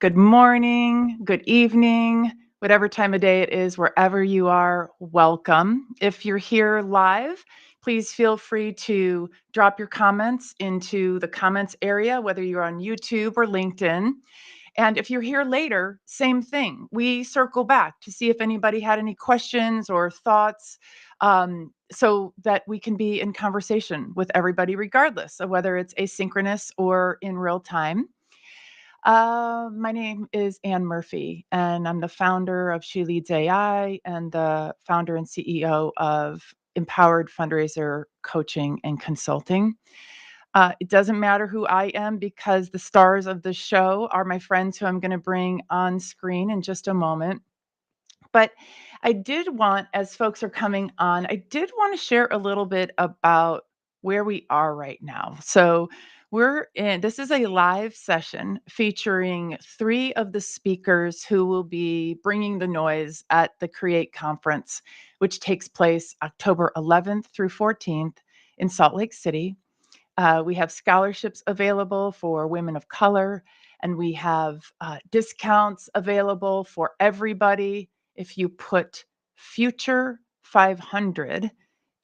Good morning, good evening, whatever time of day it is, wherever you are, welcome. If you're here live, please feel free to drop your comments into the comments area, whether you're on YouTube or LinkedIn. And if you're here later, same thing. We circle back to see if anybody had any questions or thoughts, so that we can be in conversation with everybody, regardless of whether it's asynchronous or in real time. My name is Ann Murphy, and I'm the founder of She Leads AI and the founder and CEO of Empowered Fundraiser Coaching and Consulting. It doesn't matter who I am because the stars of the show are my friends who I'm going to bring on screen in just a moment. But I did want, as folks are coming on, I did want to share a little bit about where we are right now. So this is a live session featuring three of the speakers who will be bringing the noise at the Create Conference, which takes place October 11th through 14th in Salt Lake City. We have scholarships available for women of color, and we have discounts available for everybody. If you put Future 500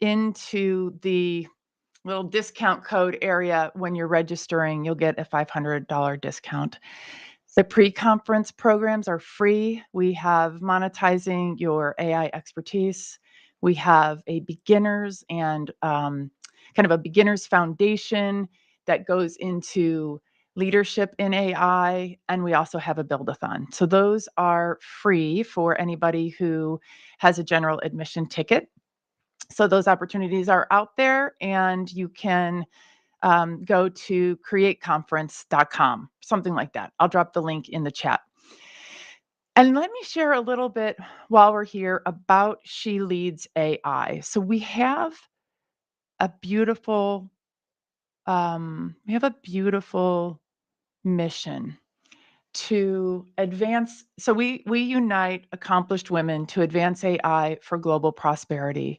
into the little discount code area when you're registering, you'll get a $500 discount. The pre-conference programs are free. We have monetizing your AI expertise. We have a beginners and kind of a beginner's foundation that goes into leadership in AI. And we also have a build-a-thon. So those are free for anybody who has a general admission ticket. So those opportunities are out there, and you can go to createconference.com, something like that. I'll drop the link in the chat. And let me share a little bit while we're here about She Leads AI. So we have a beautiful mission to advance. So we unite accomplished women to advance AI for global prosperity.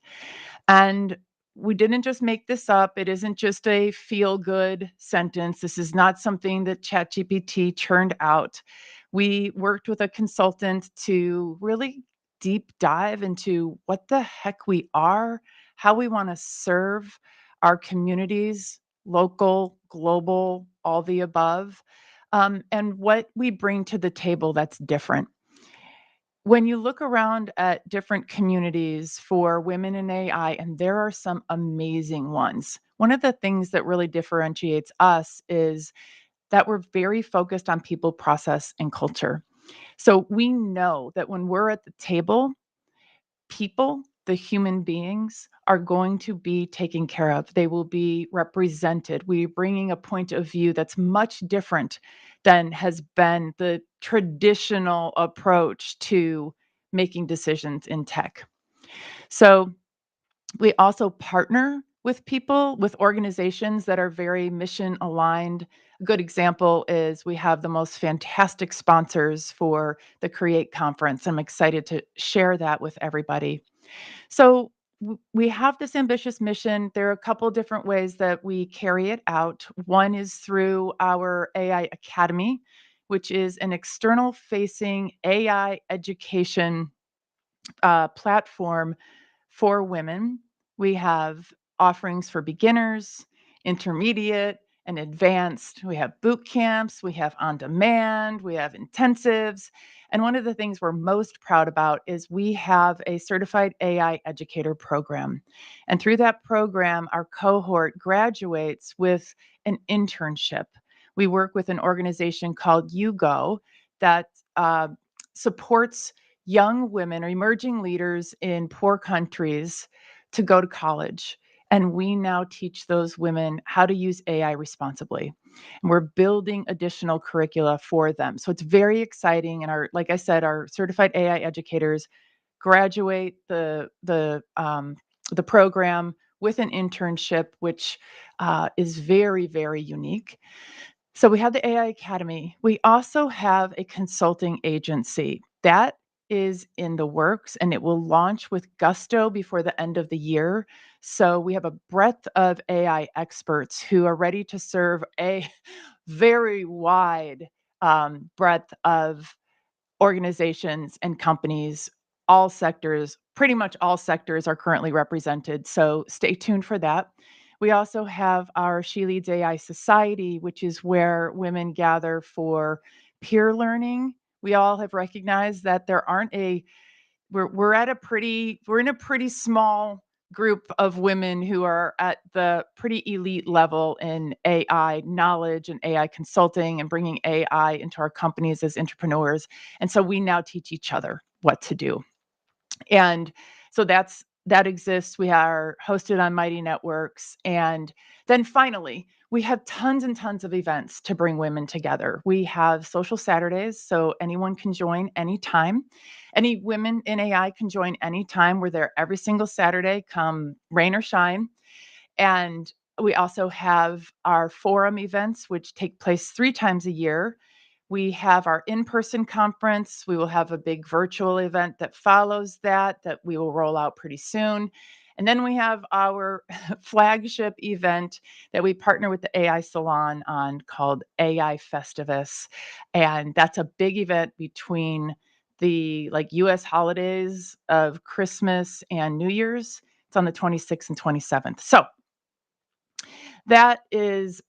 And we didn't just make this up. It isn't just a feel good sentence. This is not something that ChatGPT churned out. We worked with a consultant to really deep dive into what the heck we are, how we want to serve our communities, local, global, all the above, and what we bring to the table that's different. When you look around at different communities for women in AI, and there are some amazing ones, one of the things that really differentiates us is that we're very focused on people, process, and culture. So we know that when we're at the table, people, the human beings, are going to be taken care of. They will be represented. We're bringing a point of view that's much different than has been the traditional approach to making decisions in tech. So we also partner with people, with organizations that are very mission aligned. A good example is we have the most fantastic sponsors for the Create Conference. I'm excited to share that with everybody. So we have this ambitious mission. There are a couple different ways that we carry it out. One is through our AI Academy, which is an external facing AI education platform for women. We have offerings for beginners, intermediate, and advanced. We have boot camps, we have on demand, we have intensives. And one of the things we're most proud about is we have a certified AI educator program. And through that program, our cohort graduates with an internship. We work with an organization called YouGo that supports young women or emerging leaders in poor countries to go to college. And we now teach those women how to use AI responsibly. And we're building additional curricula for them. So it's very exciting. And like I said, our certified AI educators graduate the program with an internship, which is very, very unique. So we have the AI Academy. We also have a consulting agency that is in the works, and it will launch with gusto before the end of the year. So we have a breadth of AI experts who are ready to serve a very wide breadth of organizations and companies. All sectors, pretty much all sectors, are currently represented. So stay tuned for that. We also have our She Leads AI Society, which is where women gather for peer learning. We all have recognized that there aren't a we're in a pretty small group of women who are at the pretty elite level in AI knowledge and AI consulting and bringing AI into our companies as entrepreneurs. And so we now teach each other what to do. And so that exists. We are hosted on Mighty Networks. And then finally, we have tons and tons of events to bring women together. We have social Saturdays, so anyone can join anytime. Any women in AI can join anytime. We're there every single Saturday, come rain or shine. And we also have our forum events, which take place 3 times a year. We have our in-person conference. We will have a big virtual event that follows that we will roll out pretty soon. And then we have our flagship event that we partner with the AI Salon on called AI Festivus. And that's a big event between the US holidays of Christmas and New Year's. It's on the 26th and 27th. So that is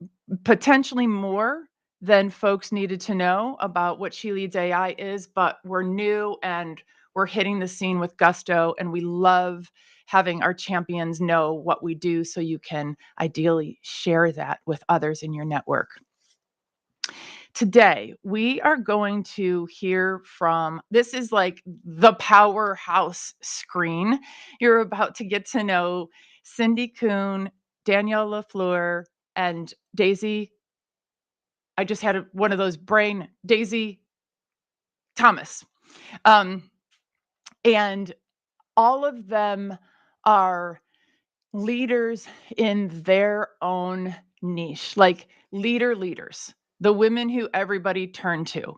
potentially more than folks needed to know about what She Leads AI is, but we're new and we're hitting the scene with gusto, and we love having our champions know what we do so you can ideally share that with others in your network. Today, we are going to hear from, this is like the powerhouse screen. You're about to get to know Cyndi Coon, Danielle LaFleur, and Daisy. I just had one of those brain, Daisy Thomas. And all of them are leaders in their own niche, like leaders, the women who everybody turned to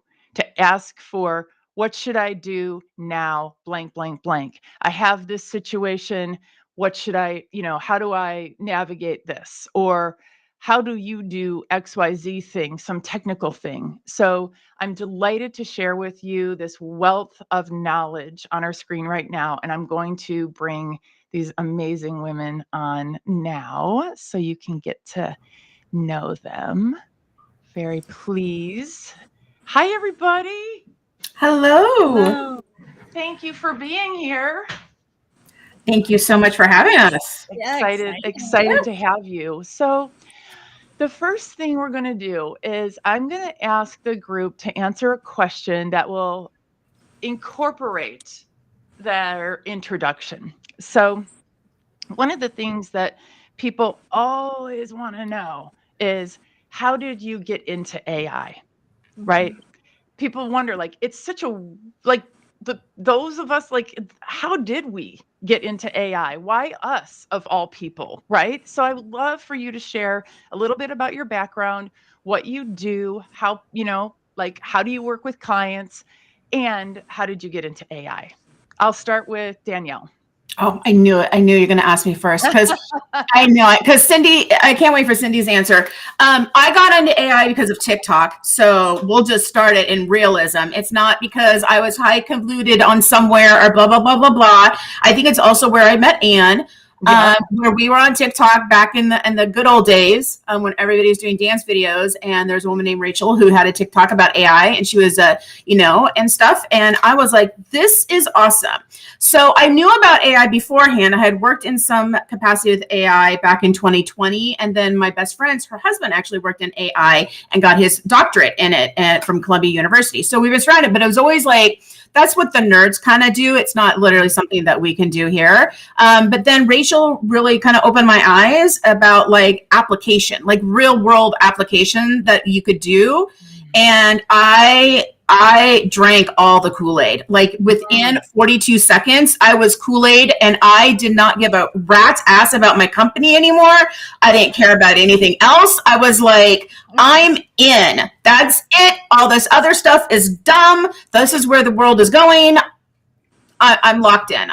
ask for, what should I do now, blank, blank, blank. I have this situation. What should I, how do I navigate this? Or how do you do XYZ thing, some technical thing? So I'm delighted to share with you this wealth of knowledge on our screen right now. And I'm going to bring these amazing women on now so you can get to know them. Very pleased. Hi, everybody. Hello. Hello. Thank you for being here. Thank you so much for having us. Excited to have you. So the first thing we're going to do is I'm going to ask the group to answer a question that will incorporate their introduction. So one of the things that people always want to know is, how did you get into AI? Right? People wonder, like, it's such a, like, those of us, like, how did we get into AI? Why us of all people, right? So I would love for you to share a little bit about your background, what you do, how, like, how do you work with clients, and how did you get into AI? I'll start with Danielle. Oh, I knew it. I knew you were going to ask me first because I know it. Because Cyndi, I can't wait for Cindy's answer. I got into AI because of TikTok. So we'll just start it in realism. It's not because I was high convoluted on somewhere or blah, blah, blah, blah, blah. I think it's also where I met Anne. Where we were on TikTok back in the good old days when everybody was doing dance videos, and there's a woman named Rachel who had a TikTok about AI, and she was and stuff, and I was like, this is awesome. So I knew about AI beforehand. I had worked in some capacity with AI back in 2020, and then my best friend's, her husband actually worked in AI and got his doctorate in it from Columbia University. So we were surrounded, but it was always like, that's what the nerds kind of do. It's not literally something that we can do here. But then Rachel really kind of opened my eyes about like application, like real world application that you could do. And I drank all the Kool-Aid. Like within 42 seconds, I was Kool-Aid, and I did not give a rat's ass about my company anymore. I didn't care about anything else. I was like, I'm in. That's it. All this other stuff is dumb. This is where the world is going. I'm locked in.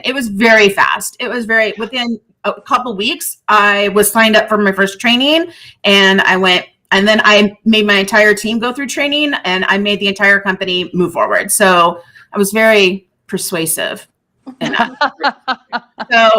It was very fast. Within a couple weeks, I was signed up for my first training, and I went And then I made my entire team go through training, and I made the entire company move forward. So I was very persuasive. So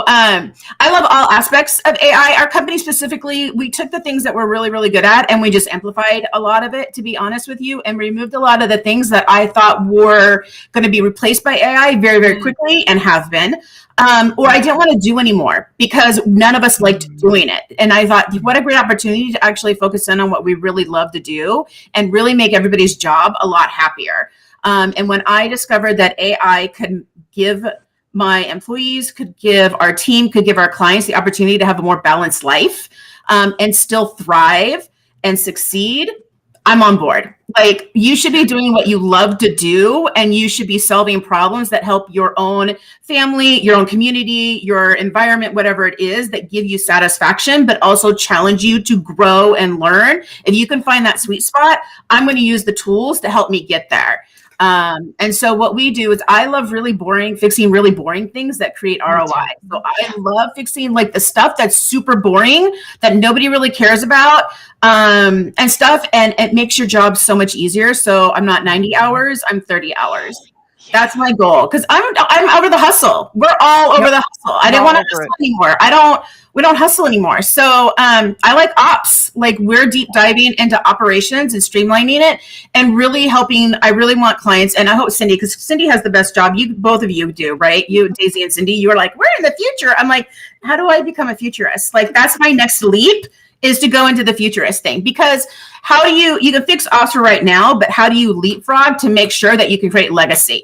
I love all aspects of AI. Our company specifically, we took the things that we're really, really good at, and we just amplified a lot of it, to be honest with you, and removed a lot of the things that I thought were going to be replaced by AI very, very quickly, and have been. Or I didn't want to do anymore because none of us liked doing it. And I thought, what a great opportunity to actually focus in on what we really love to do and really make everybody's job a lot happier. And when I discovered that AI could give my employees, could give our team, could give our clients the opportunity to have a more balanced life, and still thrive and succeed, I'm on board. Like, you should be doing what you love to do, and you should be solving problems that help your own family, your own community, your environment, whatever it is, that give you satisfaction, but also challenge you to grow and learn. If you can find that sweet spot, I'm going to use the tools to help me get there. And so what we do is, I love fixing really boring things that create ROI. So I love fixing like the stuff that's super boring that nobody really cares about, and stuff. And it makes your job so much easier. So I'm not 90 hours, I'm 30 hours. That's my goal. Cause I'm over the hustle. We're all over the hustle. I didn't want to hustle anymore. We don't hustle anymore. So, I like ops. Like, we're deep diving into operations and streamlining it and really helping. I really want clients, and I hope Cyndi, because Cyndi has the best job. Both of you do, right? You, Daisy and Cyndi, you are like, we're in the future. I'm like, how do I become a futurist? Like, that's my next leap, is to go into the futurist thing. Because how do you can fix ops for right now, but how do you leapfrog to make sure that you can create legacy,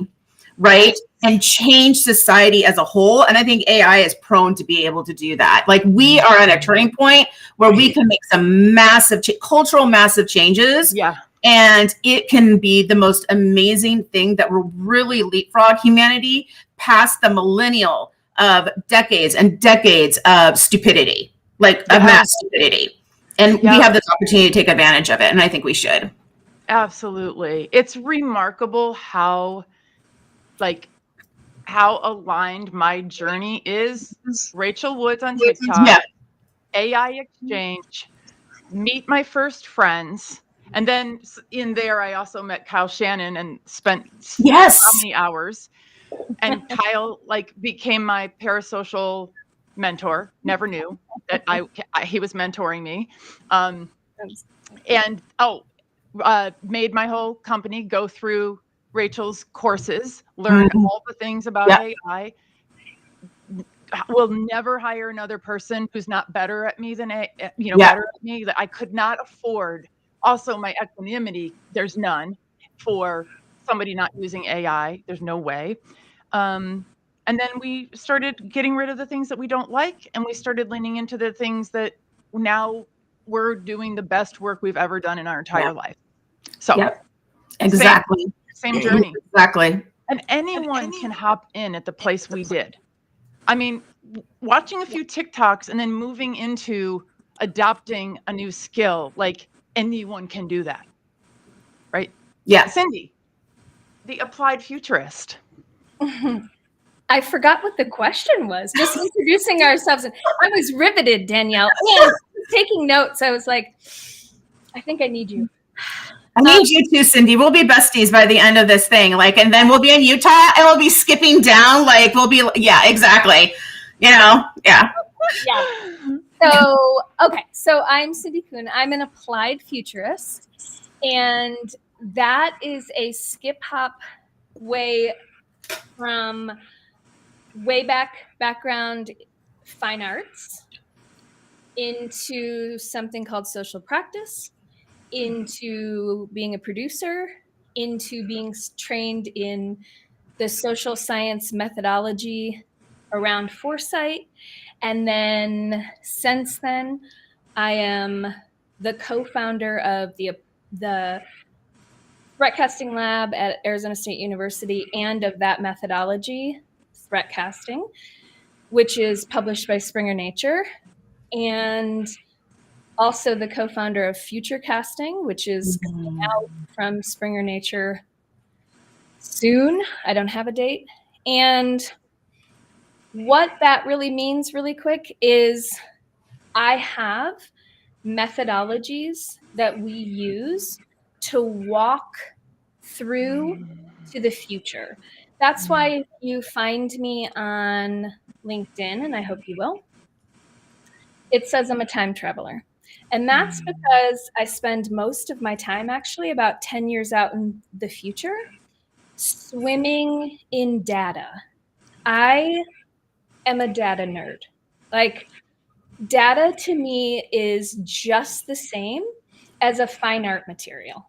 right? And change society as a whole. And I think AI is prone to be able to do that. Like, we are at a turning point where we can make some massive cultural massive changes. Yeah. And it can be the most amazing thing that will really leapfrog humanity past the millennial of decades and decades of stupidity, like of mass stupidity. And we have this opportunity to take advantage of it. And I think we should. Absolutely. It's remarkable how aligned my journey is. Rachel Woods on TikTok, AI exchange, meet my first friends. And then in there, I also met Kyle Shannon and spent how many hours. And Kyle became my parasocial mentor. Never knew that he was mentoring me. And made my whole company go through Rachel's courses, learn all the things about AI. Will never hire another person who's not better at me than better at me. That I could not afford. Also, my equanimity, there's none for somebody not using AI. There's no way. And then we started getting rid of the things that we don't like, and we started leaning into the things that now we're doing the best work we've ever done in our entire life. So, exactly. Same journey. Exactly. And anyone can hop in at the place we did. I mean, watching a few TikToks and then moving into adopting a new skill, like, anyone can do that. Right? Yeah. Cyndi, the applied futurist. I forgot what the question was. Just introducing ourselves. I was riveted, Danielle. And taking notes. I was like, I think I need you. I need you too, Cyndi. We'll be besties by the end of this thing. And then we'll be in Utah and we'll be skipping down. Exactly. Yeah. So I'm Cyndi Coon. I'm an applied futurist. And that is a skip hop way from way background fine arts into something called social practice, into being a producer, into being trained in the social science methodology around foresight. And then since then, I am the co-founder of the Threatcasting Lab at Arizona State University, and of that methodology, Threatcasting, which is published by Springer Nature, and also the co-founder of Futurecasting, which is coming out from Springer Nature soon. I don't have a date. And what that really means, really quick, is I have methodologies that we use to walk through to the future. That's why if you find me on LinkedIn, and I hope you will, it says I'm a time traveler. And that's because I spend most of my time, actually about 10 years out in the future, swimming in data. I am a data nerd. Like, data to me is just the same as a fine art material.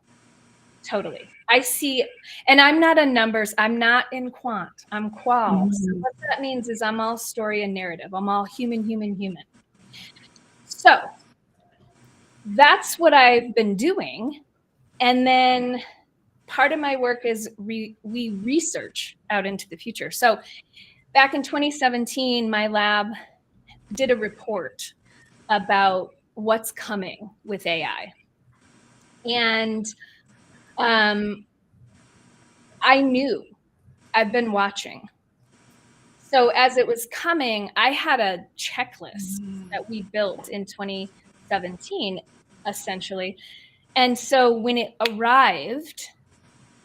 Totally. I see, and I'm not a numbers, I'm not in quant, I'm qual. So what that means is I'm all story and narrative. I'm all human, human, human. So that's what I've been doing. And then part of my work is we research out into the future. So back in 2017, my lab did a report about what's coming with AI. And I knew, I've been watching. So as it was coming, I had a checklist that we built in 2017, essentially. And so when it arrived,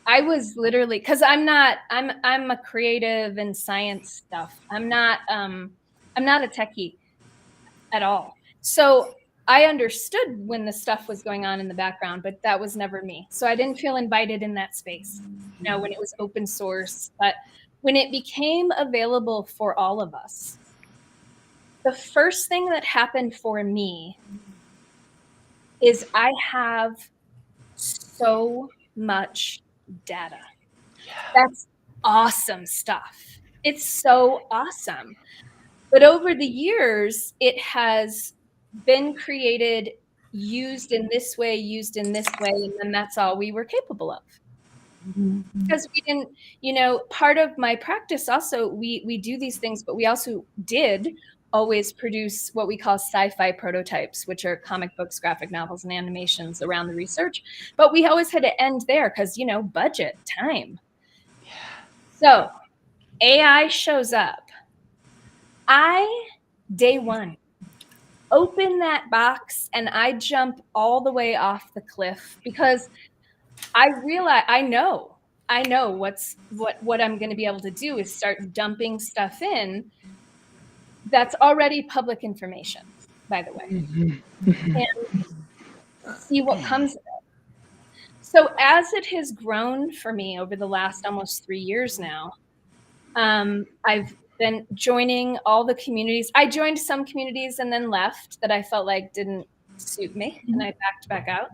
I was literally, because I'm a creative and science stuff. I'm not a techie at all. So I understood when the stuff was going on in the background, but that was never me. So I didn't feel invited in that space, when it was open source. But when it became available for all of us, the first thing that happened for me is I have so much data. That's awesome stuff. It's so awesome. But over the years, it has been created, used in this way, and then that's all we were capable of. Because we didn't, part of my practice also, we do these things, but we also did always produce what we call sci-fi prototypes, which are comic books, graphic novels, and animations around the research. But we always had to end there because, budget, time. So AI shows up. Day one, open that box and I jump all the way off the cliff because I realize I know what I'm going to be able to do is start dumping stuff in that's already public information, by the way, and see what comes of it. So as it has grown for me over the last almost 3 years now, I've been joining all the communities. I joined some communities and then left that I felt like didn't suit me, and I backed back out.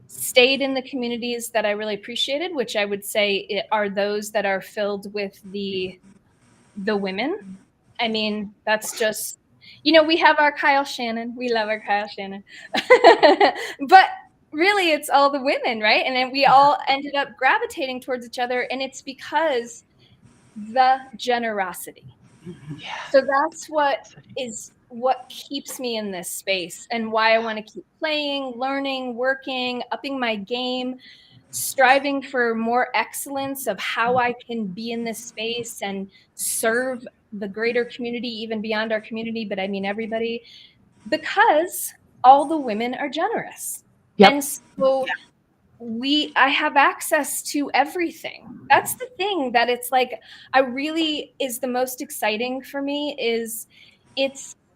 Stayed in the communities that I really appreciated, which I would say are those that are filled with the women. I mean, that's just, we have our Kyle Shannon. We love our Kyle Shannon. But really, it's all the women, right? And then we all ended up gravitating towards each other, and it's because the generosity. So that's what keeps me in this space and why I want to keep playing, learning, working, upping my game, striving for more excellence of how I can be in this space and serve the greater community, even beyond our community, but I mean everybody, because all the women are generous. Yep. And so I have access to everything. That's the thing that it's like, is the most exciting for me is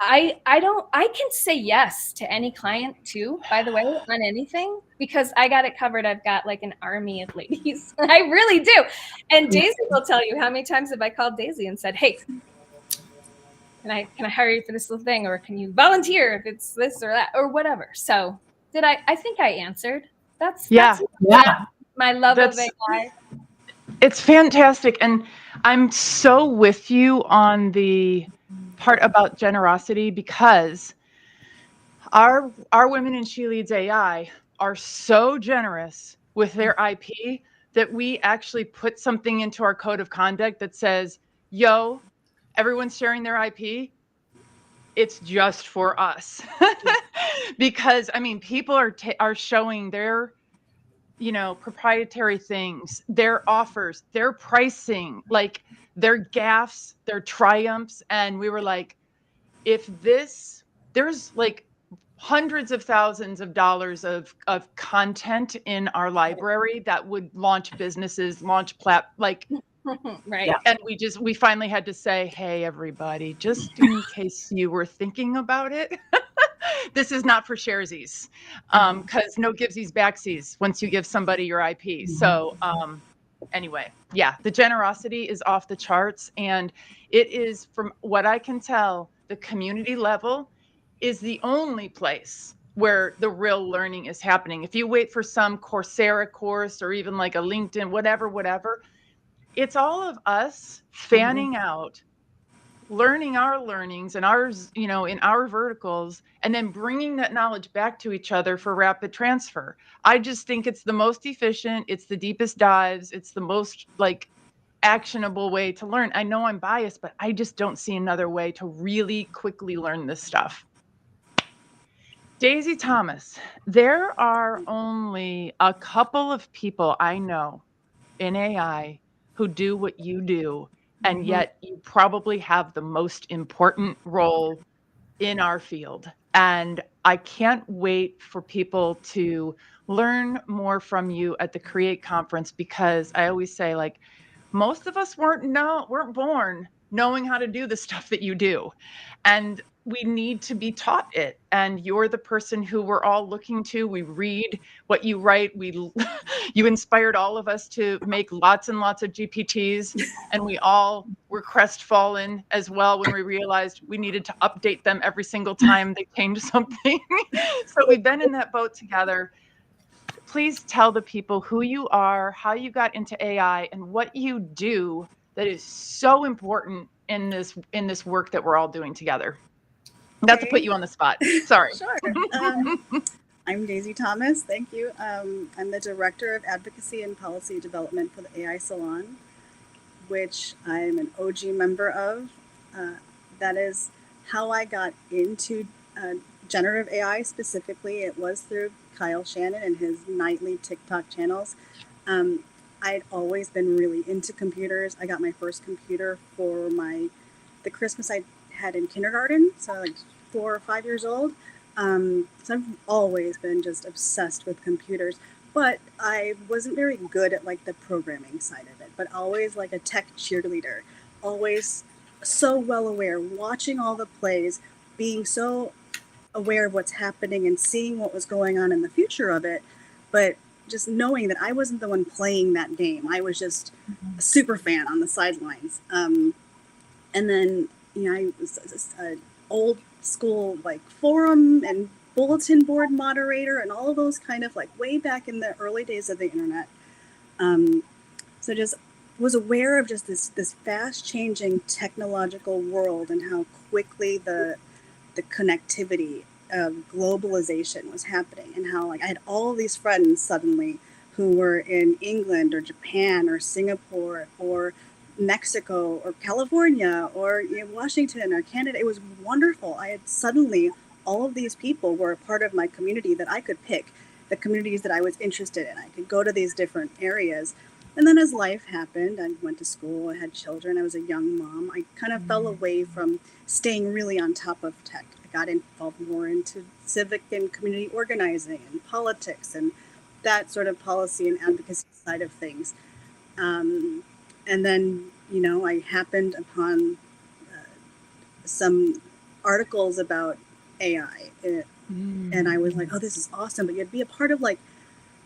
I can say yes to any client too, by the way, on anything, because I got it covered. I've got like an army of ladies. I really do. And Daisy will tell you how many times have I called Daisy and said, hey, can I hire you for this little thing? Or can you volunteer if it's this or that or whatever? So I think I answered. That's my love of AI. It's fantastic. And I'm so with you on the part about generosity, because our Women in She Leads AI are so generous with their IP that we actually put something into our code of conduct that says, yo, everyone's sharing their IP. It's just for us. Because I mean, people are showing their proprietary things, their offers, their pricing, like their gaffes, their triumphs. And we were like, there's like hundreds of thousands of dollars of content in our library that would launch businesses, launch Right. and we finally had to say, hey, everybody, just in case you were thinking about it, this is not for sharesies, because no givesies backsies once you give somebody your IP. So anyway, yeah, the generosity is off the charts, and it is, from what I can tell, the community level is the only place where the real learning is happening. If you wait for some Coursera course or even like a LinkedIn, whatever, it's all of us fanning out, learning our learnings and ours, in our verticals, and then bringing that knowledge back to each other for rapid transfer. I just think it's the most efficient, it's the deepest dives, it's the most actionable way to learn. I know I'm biased, but I just don't see another way to really quickly learn this stuff. Daisy Thomas, there are only a couple of people I know in AI who do what you do, and yet you probably have the most important role in our field. And I can't wait for people to learn more from you at the Create conference, because I always say, most of us weren't born knowing how to do the stuff that you do. And we need to be taught it. And you're the person who we're all looking to. We read what you write. You inspired all of us to make lots and lots of GPTs. And we all were crestfallen as well when we realized we needed to update them every single time they changed something. So we've been in that boat together. Please tell the people who you are, how you got into AI, and what you do that is so important in this work that we're all doing together. Not to put you on the spot. Sorry. Sure. I'm Daisy Thomas. Thank you. I'm the Director of Advocacy and Policy Development for the AI Salon, which I'm an OG member of. That is how I got into generative AI specifically. It was through Kyle Shannon and his nightly TikTok channels. I'd always been really into computers. I got my first computer for the Christmas I had in kindergarten, so like 4 or 5 years old. So I've always been just obsessed with computers, but I wasn't very good at the programming side of it, but always like a tech cheerleader, always so well aware, watching all the plays, being so aware of what's happening and seeing what was going on in the future of it, but just knowing that I wasn't the one playing that game. I was just a super fan on the sidelines. And then, I was an old school forum and bulletin board moderator and all of those kind of way back in the early days of the internet. So just was aware of just this fast changing technological world and how quickly the connectivity of globalization was happening, and how I had all these friends suddenly who were in England or Japan or Singapore or Mexico or California or Washington or Canada. It was wonderful. I had suddenly, all of these people were a part of my community that I could pick, the communities that I was interested in. I could go to these different areas. And then as life happened, I went to school, I had children, I was a young mom. I kind of fell away from staying really on top of tech. I got involved more into civic and community organizing and politics and that sort of policy and advocacy side of things. And then, I happened upon some articles about AI, and I was like, oh, this is awesome. But you had to be a part of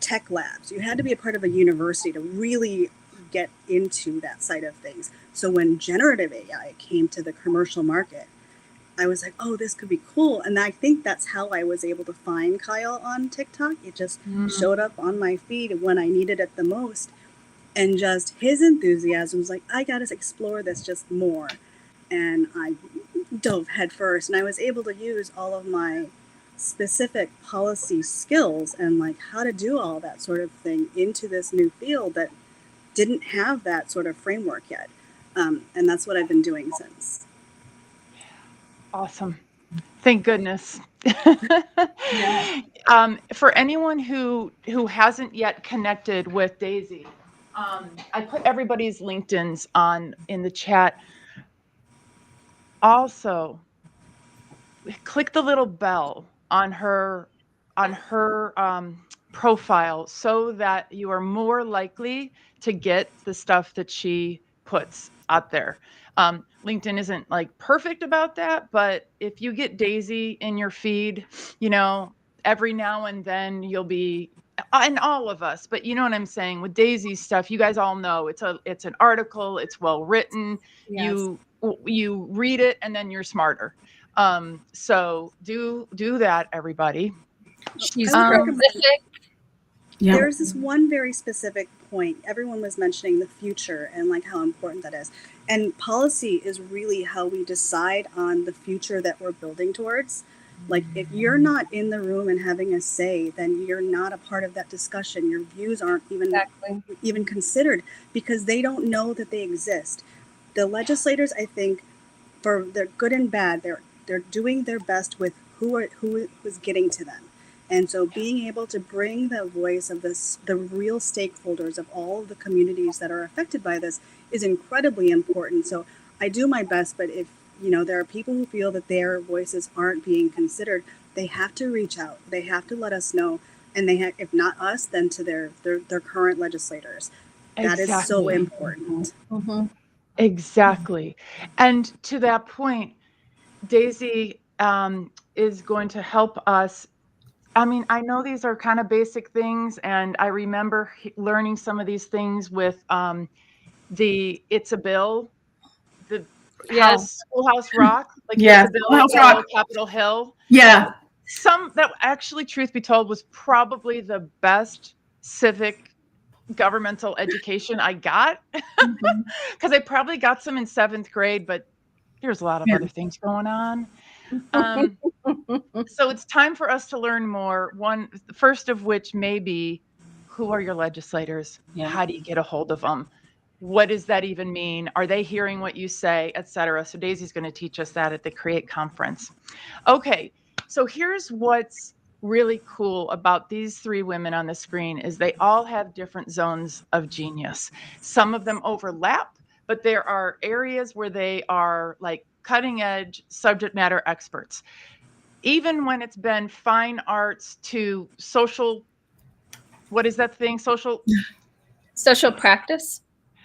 tech labs. You had to be a part of a university to really get into that side of things. So when generative AI came to the commercial market, I was like, oh, this could be cool. And I think that's how I was able to find Kyle on TikTok. It just showed up on my feed when I needed it the most. And just his enthusiasm was like, I got to explore this just more. And I dove headfirst, and I was able to use all of my specific policy skills and how to do all that sort of thing into this new field that didn't have that sort of framework yet. And that's what I've been doing since. Awesome. Thank goodness. For anyone who hasn't yet connected with Daisy, I put everybody's LinkedIn's in the chat. Also, click the little bell on her profile so that you are more likely to get the stuff that she puts out there. LinkedIn isn't like perfect about that, but if you get Daisy in your feed, you know, every now and then you'll be, and all of us, but you know what I'm saying with Daisy's stuff, you guys all know it's an article, it's well written, Yes. you read it and then you're smarter. So do that, everybody. She's I would recommend prolific. Yeah. there's this one very specific point. Everyone was mentioning the future and like how important that is. And policy is really how we decide on the future that we're building towards. Like if you're not in the room and having a say, then you're not a part of that discussion. Your views aren't even considered because they don't know that they exist. The legislators, I think, for their good and bad, they're doing their best with who is getting to them. And so being able to bring the voice of the real stakeholders of all of the communities that are affected by this is incredibly important. So I do my best, but if there are people who feel that their voices aren't being considered, they have to reach out. They have to let us know, and if not us, then to their current legislators. That is so Exactly. important. Mm-hmm. Exactly. And to that point, Daisy is going to help us. I mean, I know these are kind of basic things, and I remember learning some of these things with the It's a Bill, the Yeah. Schoolhouse Rock, like It's Yeah. a Bill, Schoolhouse Hello, Rock. Capitol Hill. Yeah. Some that actually, truth be told, was probably the best civic governmental education I got because I probably got some in 7th grade, but there's a lot of Yeah. other things going on. So it's time for us to learn more. One, the first of which may be, who are your legislators? Yeah. How do you get a hold of them? What does that even mean? Are they hearing what you say, et cetera? So Daisy's going to teach us that at the Create conference. Okay, so here's what's really cool about these 3 women on the screen is they all have different zones of genius. Some of them overlap, but there are areas where they are like cutting edge subject matter experts. Even when it's been fine arts to social, what is that thing? Social practice.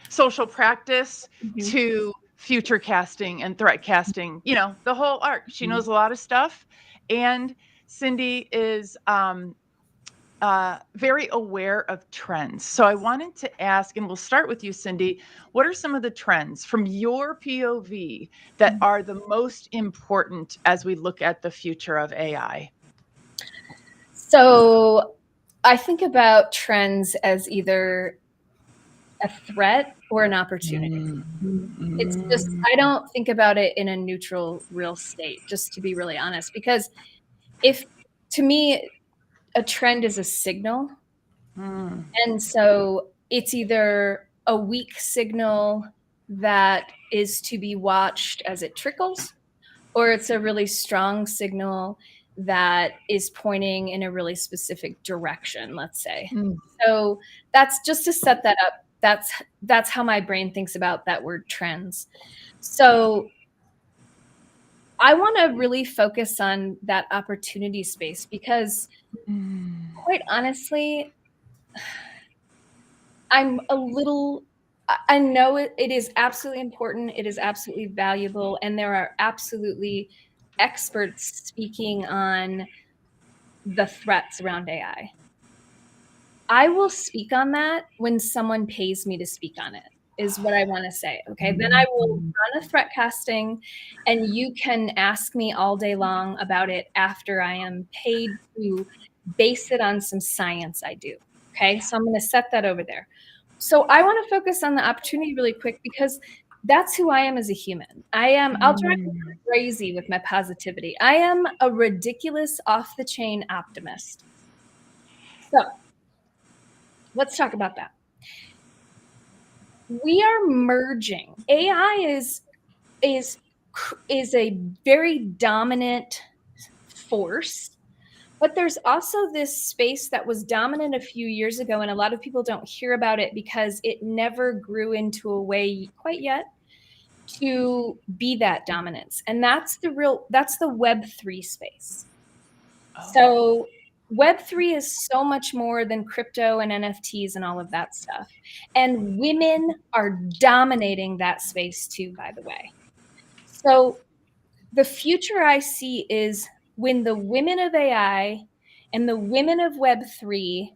social practice Mm-hmm. to future casting and threat casting, the whole art. She knows a lot of stuff. And Cyndi is very aware of trends. So I wanted to ask, and we'll start with you, Cyndi, what are some of the trends from your POV that are the most important as we look at the future of AI? So I think about trends as either a threat or an opportunity. It's just, I don't think about it in a neutral, real state, just to be really honest, because to me, a trend is a signal. And so it's either a weak signal that is to be watched as it trickles, or it's a really strong signal that is pointing in a really specific direction, let's say. So that's just to set that up. That's how my brain thinks about that word trends. So I want to really focus on that opportunity space because quite honestly, I know it is absolutely important. It is absolutely valuable. And there are absolutely experts speaking on the threats around AI. I will speak on that when someone pays me to speak on it, is what I want to say. Okay. Then I will run a threat casting and you can ask me all day long about it after I am paid to base it on some science I do. Okay. So I'm going to set that over there. So I want to focus on the opportunity really quick because that's who I am as a human. I'll drive you crazy with my positivity. I am a ridiculous off the chain optimist. So let's talk about that. We are merging. AI is a very dominant force, but there's also this space that was dominant a few years ago, and a lot of people don't hear about it because it never grew into a way quite yet to be that dominance. And that's the Web3 space. So Web3 is so much more than crypto and NFTs and all of that stuff. And women are dominating that space too, by the way. So the future I see is when the women of AI and the women of Web3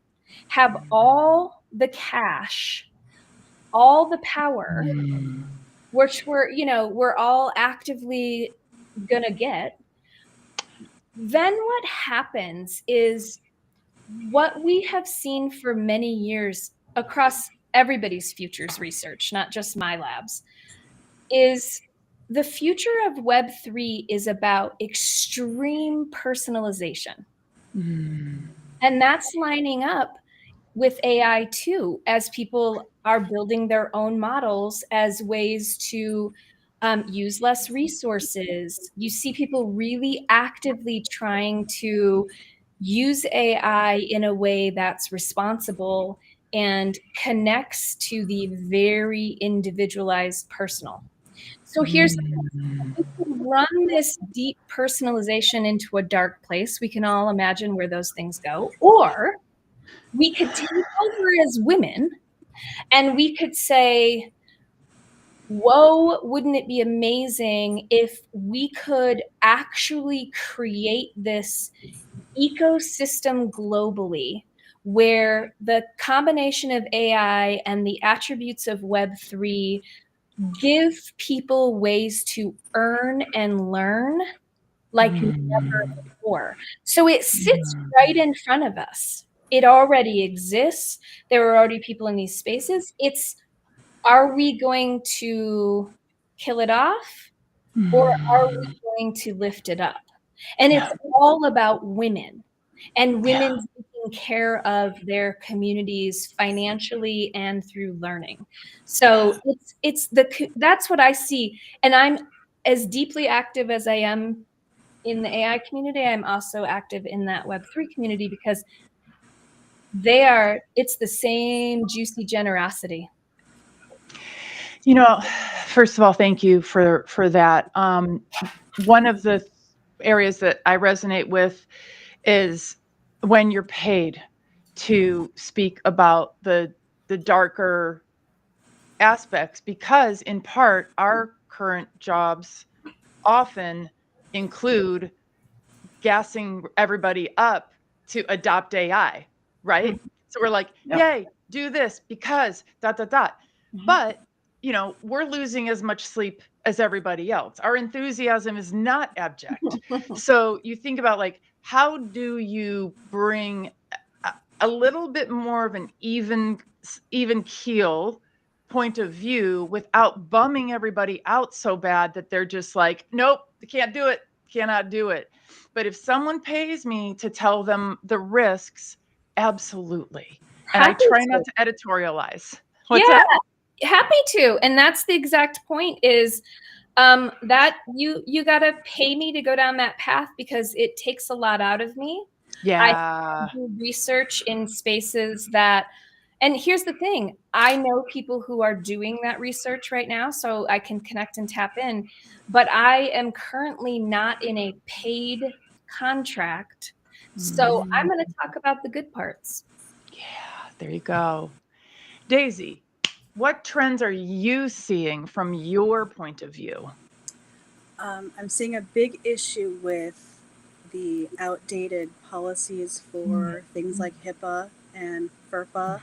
have all the cash, all the power, which we're all actively gonna get. Then what happens is what we have seen for many years across everybody's futures research, not just my labs, is the future of Web3 is about extreme personalization. And that's lining up with AI too, as people are building their own models as ways to use less resources. You see people really actively trying to use AI in a way that's responsible and connects to the very individualized personal. So here's the thing. We can run this deep personalization into a dark place. We can all imagine where those things go. Or we could take over as women and we could say, whoa, wouldn't it be amazing if we could actually create this ecosystem globally where the combination of AI and the attributes of Web3 give people ways to earn and learn like never before. So it sits right in front of us. It already exists. There are already people in these spaces. Are we going to kill it off or are we going to lift it up? And it's all about women and women taking care of their communities financially and through learning. So that's what I see. And I'm as deeply active as I am in the AI community. I'm also active in that Web3 community because it's the same juicy generosity. First of all, thank you for that. One of the areas that I resonate with is when you're paid to speak about the darker aspects, because in part our current jobs often include gassing everybody up to adopt AI, right? So we're like, yay, do this because ... But we're losing as much sleep as everybody else. Our enthusiasm is not abject. So you think about how do you bring a little bit more of an even keel point of view without bumming everybody out so bad that they're just like, nope, they can't do it, cannot do it. But if someone pays me to tell them the risks, absolutely. And I try not to editorialize. What's that? Happy to. And that's the exact point is that you got to pay me to go down that path because it takes a lot out of me. Yeah. I do research in spaces and here's the thing, I know people who are doing that research right now, so I can connect and tap in, but I am currently not in a paid contract. So I'm going to talk about the good parts. Yeah, there you go. Daisy, what trends are you seeing from your point of view? I'm seeing a big issue with the outdated policies for things like HIPAA and FERPA,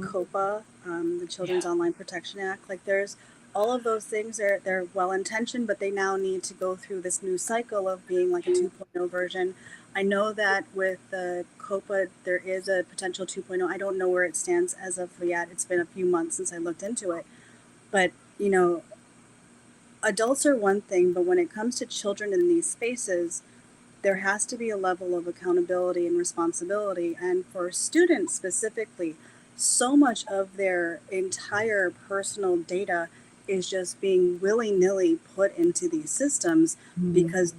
COPA, the Children's Online Protection Act. There's all of those things. They're well intentioned, but they now need to go through this new cycle of being like a 2.0 version. I know that with the COPA, there is a potential 2.0. I don't know where it stands as of yet. It's been a few months since I looked into it. But, adults are one thing, but when it comes to children in these spaces, there has to be a level of accountability and responsibility. And for students specifically, so much of their entire personal data is just being willy-nilly put into these systems because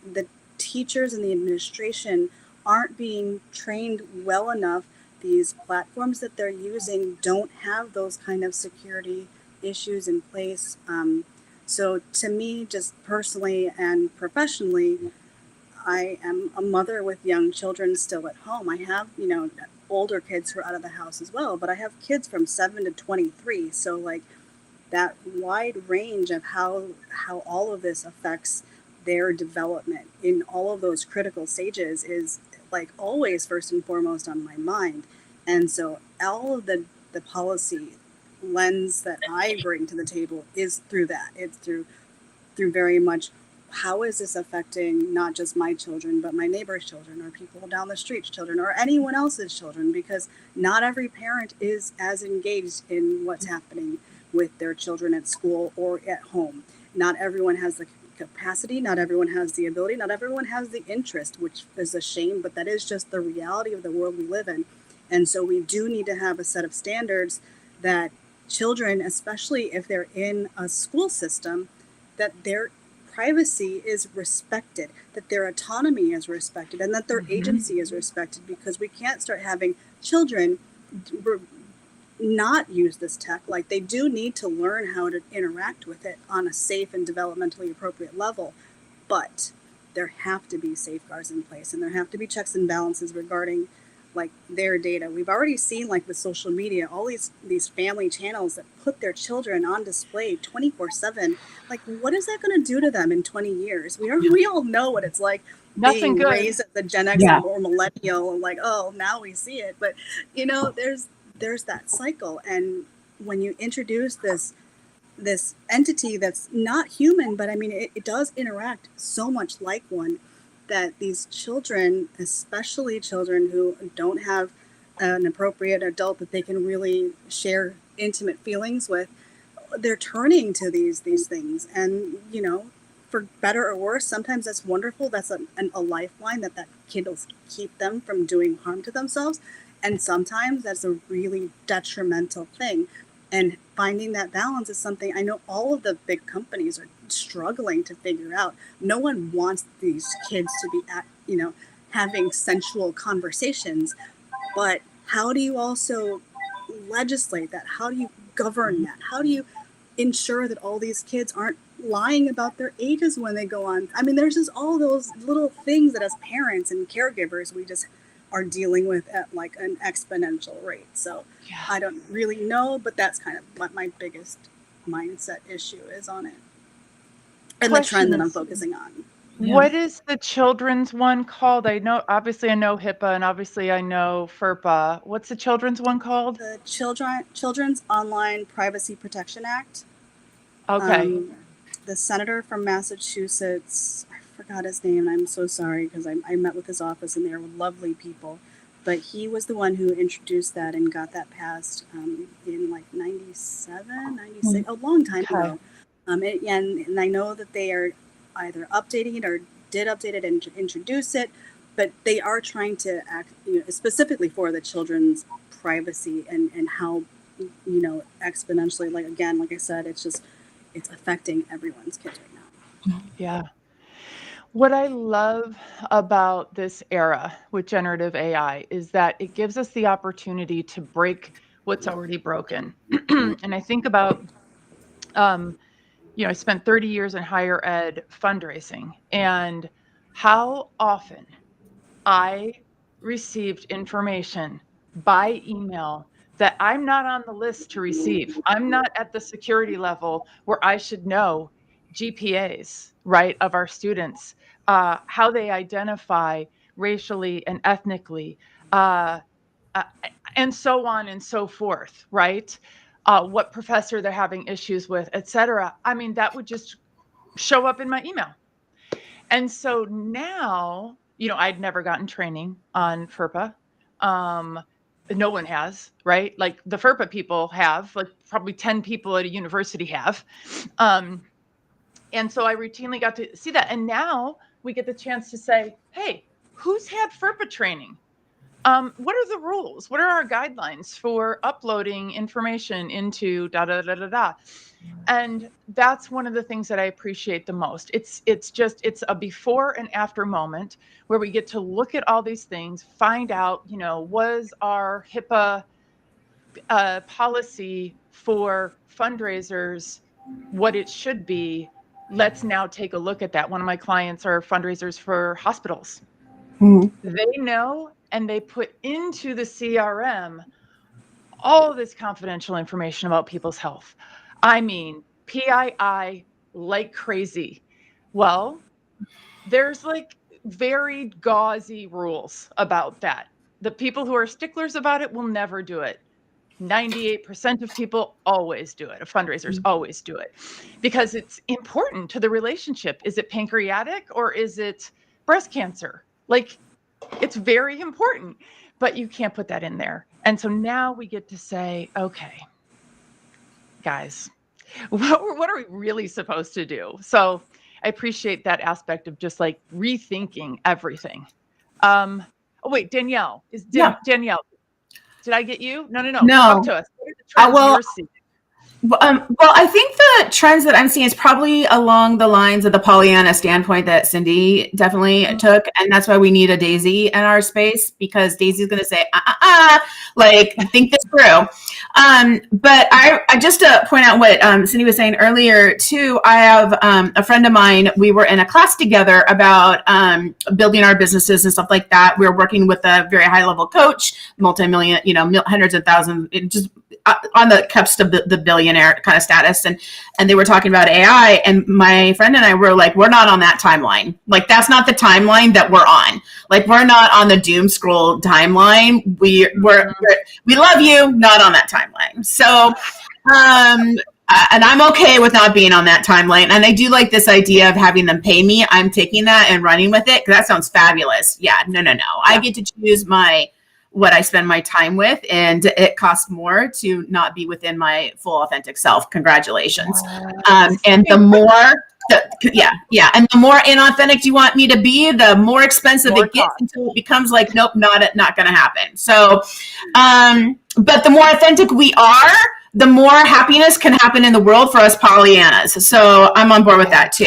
the teachers and the administration aren't being trained well enough. These platforms that they're using don't have those kind of security issues in place. So to me, just personally and professionally, I am a mother with young children still at home. I have, older kids who are out of the house as well, but I have kids from 7 to 23. So like that wide range of how all of this affects their development in all of those critical stages is like always first and foremost on my mind. And so all of the policy lens that I bring to the table is through that. It's through very much how is this affecting not just my children, but my neighbor's children or people down the street's children or anyone else's children, because not every parent is as engaged in what's happening with their children at school or at home. Not everyone has the capacity, not everyone has the ability, not everyone has the interest, which is a shame, but that is just the reality of the world we live in. And so we do need to have a set of standards that children, especially if they're in a school system, that their privacy is respected, that their autonomy is respected, and that their agency is respected, because we can't start having children not use this tech. Like, they do need to learn how to interact with it on a safe and developmentally appropriate level, but there have to be safeguards in place, and there have to be checks and balances regarding like their data. We've already seen, like with social media, all these family channels that put their children on display 24/7. Like, what is that going to do to them in 20 years? We all know what it's like Nothing being good. raised as a Gen X or millennial, and like, oh, now we see it. But there's that cycle, and when you introduce this entity that's not human, but I mean, it does interact so much like one, that these children, especially children who don't have an appropriate adult that they can really share intimate feelings with, they're turning to these things. And, for better or worse, sometimes that's wonderful. That's a lifeline that kid will keep them from doing harm to themselves. And sometimes that's a really detrimental thing. And finding that balance is something I know all of the big companies are struggling to figure out. No one wants these kids to be having sensual conversations, but how do you also legislate that? How do you govern that? How do you ensure that all these kids aren't lying about their ages when they go on? I mean, there's just all those little things that as parents and caregivers we just are dealing with at like an exponential rate. So yeah. I don't really know, but that's kind of what my biggest mindset issue is on it. And the trend that I'm focusing on. Yeah. What is the children's one called? Obviously I know HIPAA, and obviously I know FERPA. What's the children's one called? The Children's Online Privacy Protection Act. Okay. The senator from Massachusetts, I forgot his name, and I'm so sorry, because I met with his office and they were lovely people. But he was the one who introduced that and got that passed in like 97, 96, a long time ago. And I know that they are either updating it or did update it and introduce it, but they are trying to act specifically for the children's privacy and how, exponentially, like I said, it's affecting everyone's kids right now. Yeah. What I love about this era with generative AI is that it gives us the opportunity to break what's already broken. And I think about, I spent 30 years in higher ed fundraising, and how often I received information by email that I'm not on the list to receive. I'm not at the security level where I should know GPAs, right, of our students, how they identify racially and ethnically, and so on and so forth, right? What professor they're having issues with, et cetera. I mean, that would just show up in my email. And so now, I'd never gotten training on FERPA. No one has, right? Like the FERPA people have, like probably 10 people at a university have. And so I routinely got to see that. And now we get the chance to say, hey, who's had FERPA training? What are the rules? What are our guidelines for uploading information into da da da da da? And that's one of the things that I appreciate the most. It's a before and after moment where we get to look at all these things, find out, was our HIPAA policy for fundraisers what it should be? let's now take a look at that. One of my clients are fundraisers for hospitals. They know, and they put into the CRM all this confidential information about people's health. I mean, PII like crazy. Well, there's like very gauzy rules about that. The people who are sticklers about it will never do it. 98% of people always do it. Fundraisers always do it because it's important to the relationship. Is it pancreatic or is it breast cancer? Like, it's very important, but you can't put that in there. And so now we get to say, okay, guys, what are we really supposed to do? So I appreciate that aspect of just like rethinking everything. Oh wait, Danielle, Danielle, did I get you? No. Talk to us. What are the trends you're seeing? Well, I think the trends that I'm seeing is probably along the lines of the Pollyanna standpoint that Cyndi definitely took. And that's why we need a Daisy in our space, because Daisy's going to say, like, think this through. But I just to point out what Cyndi was saying earlier too, I have a friend of mine, we were in a class together about building our businesses and stuff like that. We were working with a very high level coach, multi-million, hundreds of thousands, just on the cusp of the billionaire kind of status. And they were talking about AI, and my friend and I were like, we're not on that timeline. Like, that's not the timeline that we're on. Like, we're not on the doom scroll timeline. We love you, not on that timeline. So, and I'm okay with not being on that timeline. And I do like this idea of having them pay me. I'm taking that and running with it, because that sounds fabulous. Yeah, no. I get to choose what I spend my time with, and it costs more to not be within my full authentic self. Congratulations. And the more, and the more inauthentic you want me to be, the more expensive it gets, until it becomes like, nope, not going to happen. So, but the more authentic we are, the more happiness can happen in the world for us Pollyannas. So I'm on board with that too.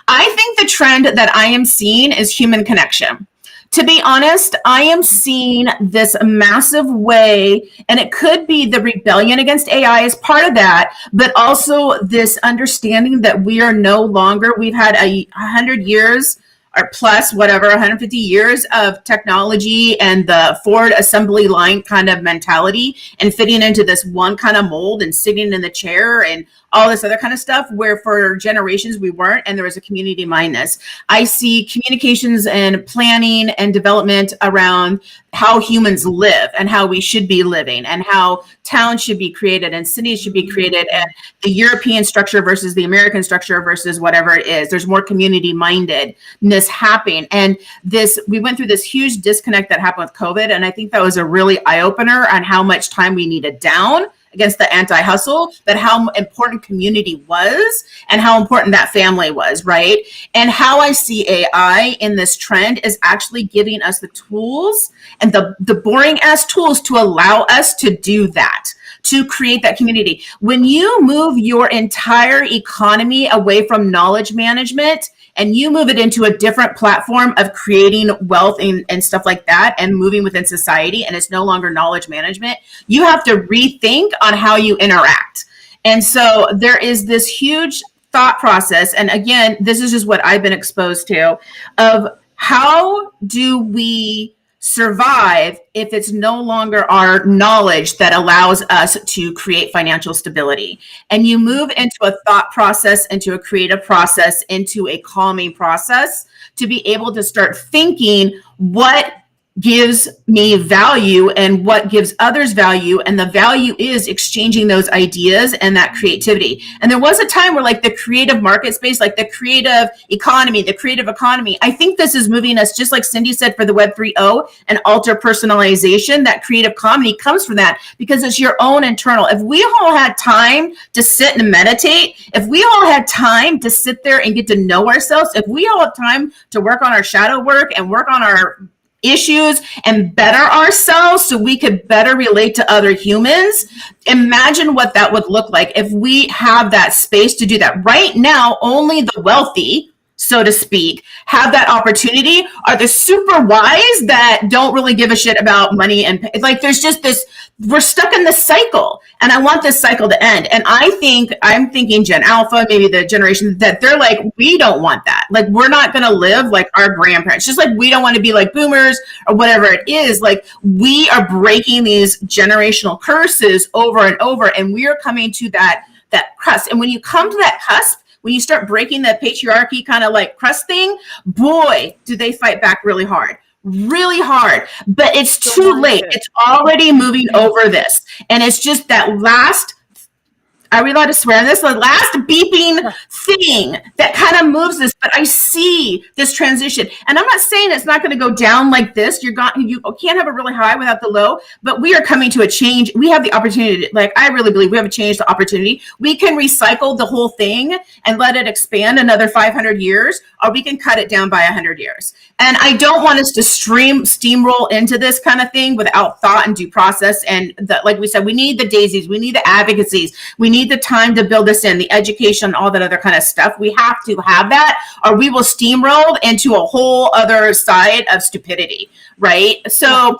I think the trend that I am seeing is human connection. To be honest, I am seeing this massive way, and it could be the rebellion against AI as part of that, but also this understanding that we are no longer, we've had 100 years or plus, 150 years of technology and the Ford assembly line kind of mentality, and fitting into this one kind of mold and sitting in the chair and all this other kind of stuff, where for generations we weren't, and there was a community mindedness. I see communications and planning and development around how humans live and how we should be living, and how towns should be created and cities should be created, and the European structure versus the American structure versus whatever it is. There's more community mindedness happening. And we went through this huge disconnect that happened with COVID. And I think that was a really eye opener on how much time we needed down against the anti-hustle, but how important community was and how important that family was, right? And how I see AI in this trend is actually giving us the tools, and the boring ass tools, to allow us to do that, to create that community. When you move your entire economy away from knowledge management, and you move it into a different platform of creating wealth and stuff like that, and moving within society, and it's no longer knowledge management, you have to rethink on how you interact. And so there is this huge thought process. And again, this is just what I've been exposed to, of how do we survive if it's no longer our knowledge that allows us to create financial stability. And you move into a thought process, into a creative process, into a calming process, to be able to start thinking what gives me value and what gives others value. And the value is exchanging those ideas and that creativity. And there was a time where, like, the creative market space, like the creative economy, I think this is moving us, just like Cyndi said, for the Web 3.0 and alter personalization. That creative economy comes from that, because it's your own internal. If we all had time to sit and meditate, if we all had time to sit there and get to know ourselves, if we all have time to work on our shadow work and work on our issues and better ourselves so we could better relate to other humans, imagine what that would look like if we have that space to do that. Right now, only the wealthy, so to speak, have that opportunity, are the super wise that don't really give a shit about money. And like, there's just this, we're stuck in this cycle. And I want this cycle to end. And I'm thinking Gen Alpha, maybe the generation that they're like, we don't want that. Like, we're not going to live like our grandparents, just like we don't want to be like boomers or whatever it is. Like, we are breaking these generational curses over and over. And we are coming to that cusp. And when you come to that cusp, when you start breaking that patriarchy kind of like crust thing, boy, do they fight back really hard. Really hard, but it's too late. It's already moving over this. And it's just that last, are we allowed to swear on this? The last beeping thing that kind of moves this, but I see this transition. And I'm not saying it's not going to go down like this. You can't have a really high without the low, but we are coming to a change. We have the opportunity, like, I really believe we have a change, the opportunity. We can recycle the whole thing and let it expand another 500 years, or we can cut it down by 100 years. And I don't want us to steamroll into this kind of thing without thought and due process. And like we said, we need the daisies, we need the advocacies, we need the time to build this in, the education, all that other kind of stuff. We have to have that, or we will steamroll into a whole other side of stupidity, right? So,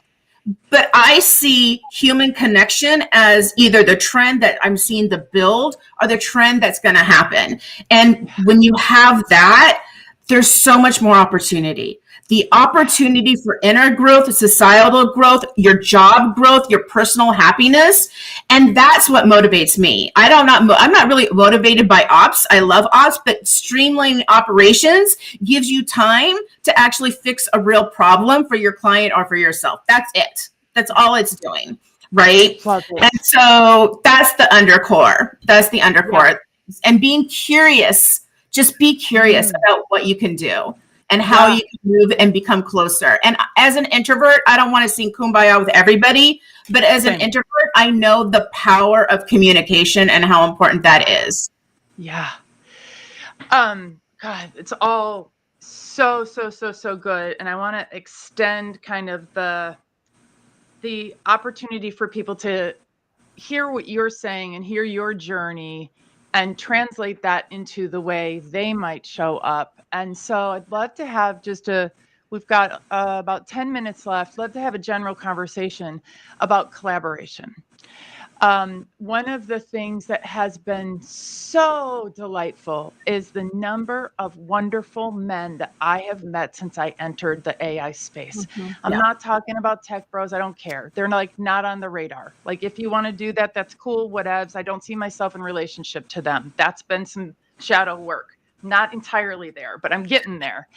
but I see human connection as either the trend that I'm seeing the build or the trend that's going to happen. And when you have that, there's so much more opportunity. The opportunity for inner growth, societal growth, your job growth, your personal happiness. And that's what motivates me. I'm not really motivated by ops. I love ops, but streamlining operations gives you time to actually fix a real problem for your client or for yourself. That's it. That's all it's doing. Right. And so that's the undercore. That's the undercore. Yeah. And being curious, just be curious about what you can do and how you can move and become closer. And as an introvert, I don't want to sing Kumbaya with everybody, but as an introvert, I know the power of communication and how important that is. Yeah. God, it's all so good. And I want to extend kind of the opportunity for people to hear what you're saying and hear your journey and translate that into the way they might show up. And so I'd love to have we've got about 10 minutes left. Love to have a general conversation about collaboration. One of the things that has been so delightful is the number of wonderful men that I have met since I entered the AI space. I'm not talking about tech bros. I don't care. They're like not on the radar. Like, if you want to do that, that's cool. Whatevs. I don't see myself in relationship to them. That's been some shadow work. Not entirely there, but I'm getting there.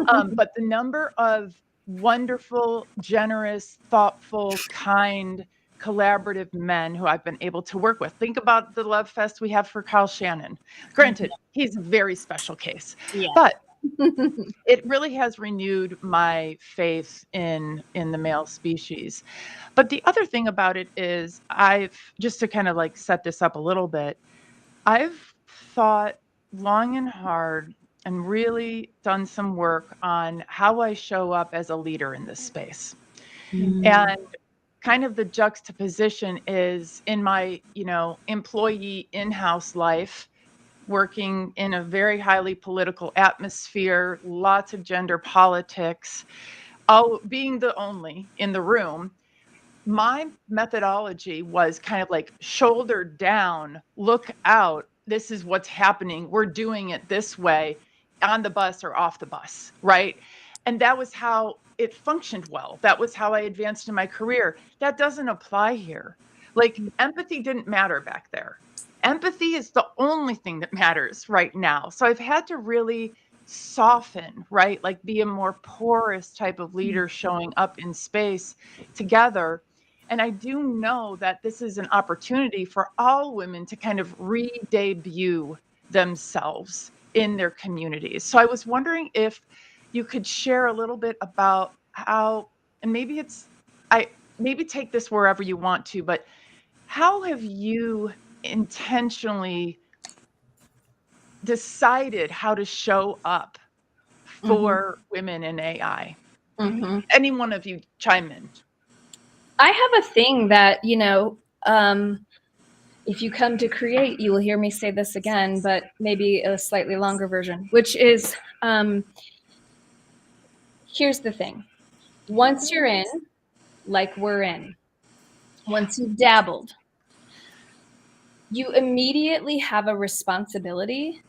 But the number of wonderful, generous, thoughtful, kind, collaborative men who I've been able to work with. Think about the love fest we have for Kyle Shannon. Granted, he's a very special case, but it really has renewed my faith in the male species. But the other thing about it is, just to kind of like set this up a little bit, I've thought long and hard and really done some work on how I show up as a leader in this space. And kind of the juxtaposition is in my, employee in-house life, working in a very highly political atmosphere, lots of gender politics, being the only in the room. My methodology was kind of like shoulder down, look out, this is what's happening, we're doing it this way, on the bus or off the bus, right? And that was how it functioned well. That was how I advanced in my career. That doesn't apply here. Like, empathy didn't matter back there. Empathy is the only thing that matters right now. So I've had to really soften, right? Like, be a more porous type of leader showing up in space together. And I do know that this is an opportunity for all women to kind of re-debut themselves in their communities. So I was wondering if you could share a little bit about how, and maybe take this wherever you want to, but how have you intentionally decided how to show up for women in AI? Any one of you chime in. I have a thing that, if you come to create, you will hear me say this again, but maybe a slightly longer version, which is, here's the thing. Once you're in, like we're in, once you've dabbled, you immediately have a responsibility.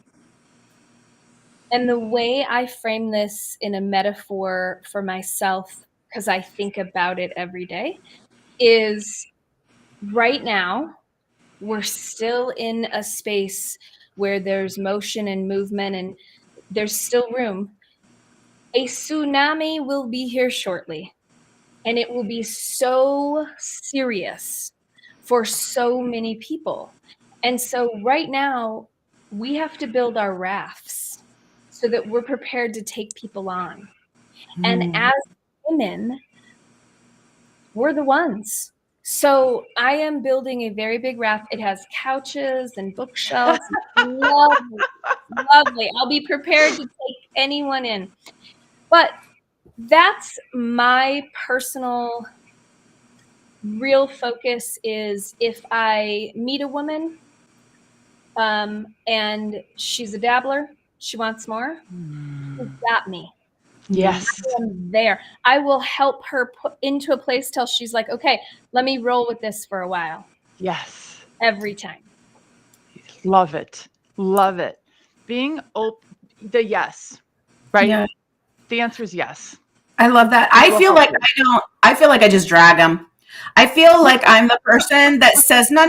And the way I frame this in a metaphor for myself, because I think about it every day, is right now, we're still in a space where there's motion and movement and there's still room. A tsunami will be here shortly, and it will be so serious for so many people. And so right now, we have to build our rafts so that we're prepared to take people on. And as women, we're the ones. So I am building a very big raft. It has couches and bookshelves. Lovely, lovely. I'll be prepared to take anyone in. But that's my personal real focus is if I meet a woman and she's a dabbler, she wants more, she's got me. Yes. I am there. I will help her put into a place till she's like, okay, let me roll with this for a while. Yes. Every time. Love it. Love it. Being open, the yes, right? Yeah. The answer is yes. I love that. I feel like I just drag them. I feel like I'm the person that says, no.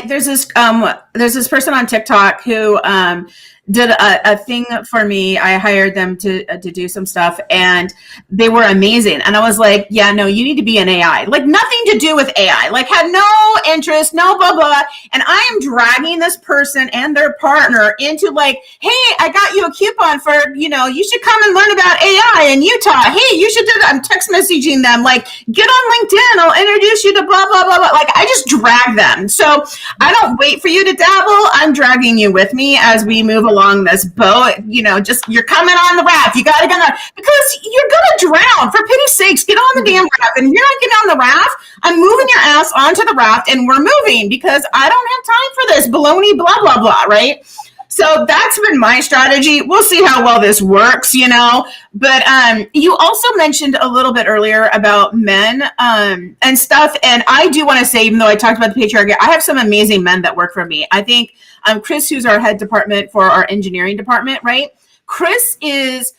There's this person on TikTok who did a thing for me. I hired them to do some stuff, and they were amazing. And I was like, yeah, no, you need to be an AI. Like nothing to do with AI. Like had no interest, no blah blah. And I am dragging this person and their partner into like, hey, I got you a coupon for, you should come and learn about AI in Utah. Hey, you should do that. I'm text messaging them like, get on LinkedIn. I'll introduce you to blah blah blah blah. Like I just drag them. So I don't wait for you to dabble. I'm dragging you with me as we move along this boat. Just you're coming on the raft. You gotta get on because you're gonna drown. For pity's sakes, get on the damn raft. And if you're not getting on the raft, I'm moving your ass onto the raft and we're moving because I don't have time for this baloney blah blah blah, right? So that's been my strategy. We'll see how well this works, But you also mentioned a little bit earlier about men and stuff. And I do want to say, even though I talked about the patriarchy, I have some amazing men that work for me. I think Chris, who's our head department for our engineering department, right? Chris is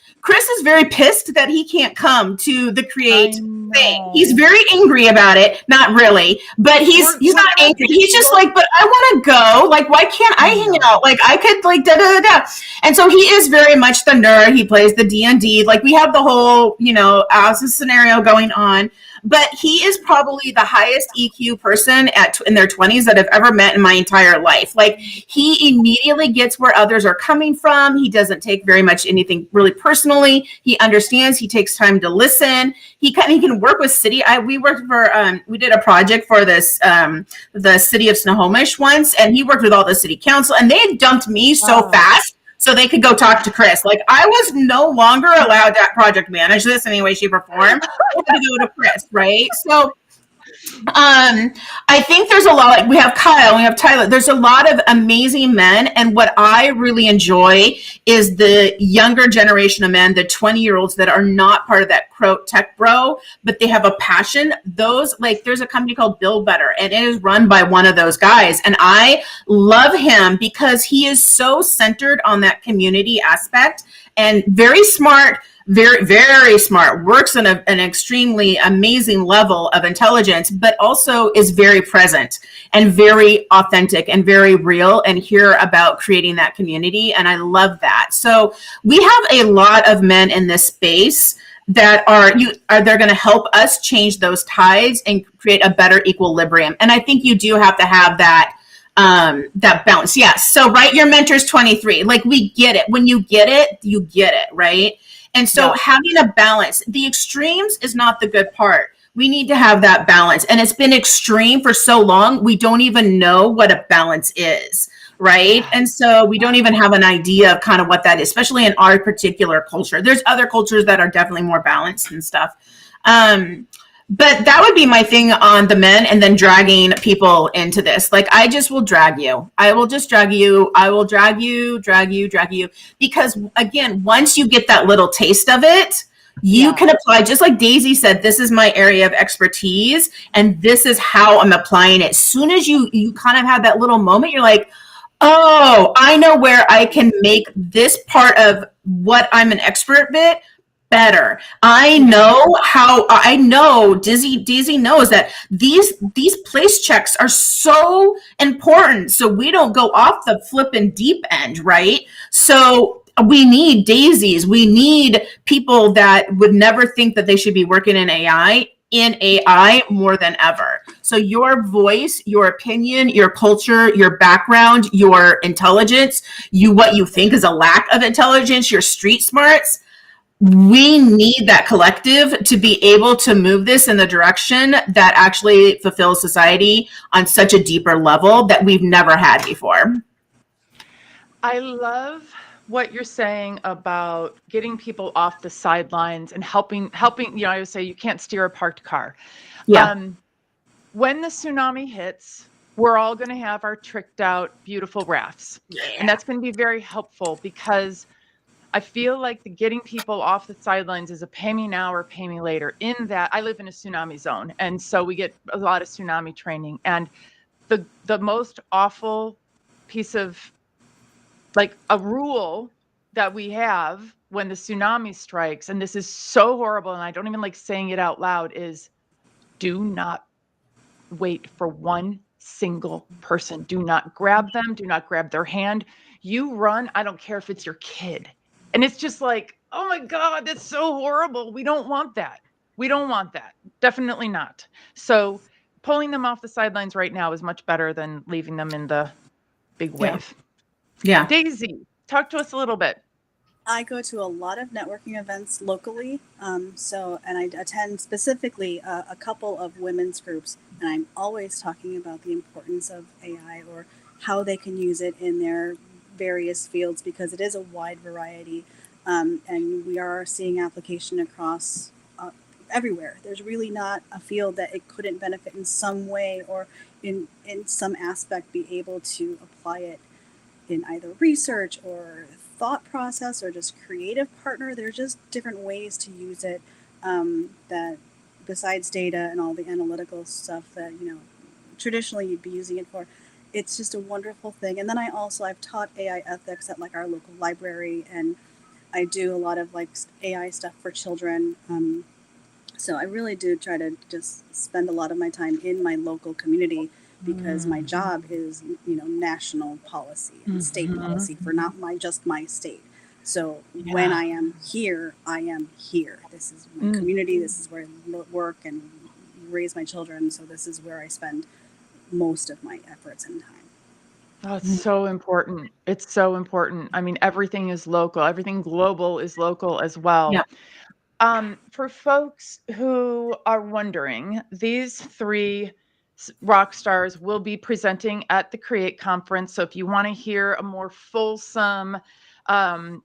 very pissed that he can't come to the Create thing. He's very angry about it. Not really, but he's not angry. He's just like, but I want to go. Like, why can't I hang out? Like, I could like da da da. And so he is very much the nerd. He plays the D&D. Like, we have the whole scenario going on. But he is probably the highest EQ person in their 20s that I've ever met in my entire life. Like he immediately gets where others are coming from. He doesn't take very much anything really personally. He understands. He takes time to listen. He can work with city. We worked for we did a project for this the city of Snohomish once, and he worked with all the city council, and they had dumped me so fast so they could go talk to Chris. Like I was no longer allowed to project manage this in any way, shape, or form. I had to go to Chris, right? So I think there's a lot, like we have Kyle, we have Tyler, there's a lot of amazing men. And what I really enjoy is the younger generation of men, the 20-year-olds that are not part of that tech bro, but they have a passion. Those, like there's a company called Build Better, and it is run by one of those guys. And I love him because he is so centered on that community aspect and very smart, very, very smart, works on an extremely amazing level of intelligence, but also is very present and very authentic and very real and hear about creating that community. And I love that. So we have a lot of men in this space that they're going to help us change those tides and create a better equilibrium. And I think you do have to have that balance. Yes. So, right. Your mentor's 23. Like we get it. When you get it, right? And so having a balance, the extremes is not the good part. We need to have that balance. And it's been extreme for so long, we don't even know what a balance is, right? And so we don't even have an idea of kind of what that is, especially in our particular culture. There's other cultures that are definitely more balanced and stuff. But that would be my thing on the men, and then dragging people into this. Like, I just will drag you. I will just drag you. I will drag you. Because, again, once you get that little taste of it, You can apply, just like Daisy said, this is my area of expertise and this is how I'm applying it. As soon as you kind of have that little moment, you're like, oh, I know where I can make this part of what I'm an expert bit better. I know Daisy knows that these place checks are so important. So we don't go off the flippin' deep end, right? So we need Daisies. We need people that would never think that they should be working in AI more than ever. So your voice, your opinion, your culture, your background, your intelligence, what you think is a lack of intelligence, your street smarts, we need that collective to be able to move this in the direction that actually fulfills society on such a deeper level that we've never had before. I love what you're saying about getting people off the sidelines and helping, I always say you can't steer a parked car. Yeah. When the tsunami hits, we're all going to have our tricked out, beautiful rafts. Yeah. And that's going to be very helpful because I feel like the getting people off the sidelines is a pay me now or pay me later. In that I live in a tsunami zone. And so we get a lot of tsunami training. And the most awful piece of like a rule that we have when the tsunami strikes, and this is so horrible, and I don't even like saying it out loud, is do not wait for one single person. Do not grab them. Do not grab their hand. You run. I don't care if it's your kid. And it's just like, oh my God, that's so horrible. We don't want that. We don't want that. Definitely not. So pulling them off the sidelines right now is much better than leaving them in the big wave. Yeah. Daisy, talk to us a little bit. I go to a lot of networking events locally, and I attend specifically a couple of women's groups, and I'm always talking about the importance of AI or how they can use it in their various fields because it is a wide variety, and we are seeing application across everywhere. There's really not a field that it couldn't benefit in some way or in some aspect be able to apply it in either research or thought process or just creative partner. There's just different ways to use it that besides data and all the analytical stuff that traditionally you'd be using it for. It's just a wonderful thing. And then I've taught AI ethics at like our local library, and I do a lot of like AI stuff for children. So I really do try to just spend a lot of my time in my local community because my job is, national policy and state policy for not just my state. So when I am here, I am here. This is my community. This is where I work and raise my children. So this is where I spend most of my efforts and time. Oh, it's so important. It's so important. I mean, everything is local. Everything global is local as well. Yeah. For folks who are wondering, these three rock stars will be presenting at the Create Conference. So if you want to hear a more fulsome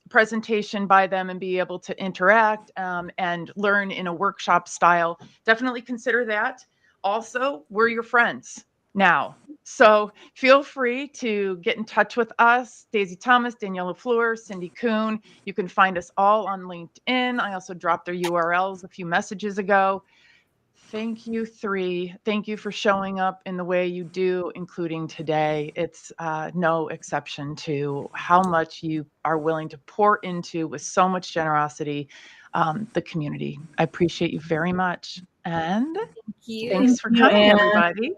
presentation by them and be able to interact and learn in a workshop style, definitely consider that. Also, we're your friends now. So feel free to get in touch with us, Daisy Thomas, Danielle LaFleur, Cyndi Coon. You can find us all on LinkedIn. I also dropped their URLs a few messages ago. Thank you, three. Thank you for showing up in the way you do, including today. It's no exception to how much you are willing to pour into with so much generosity the community. I appreciate you very much. And thanks for coming, everybody.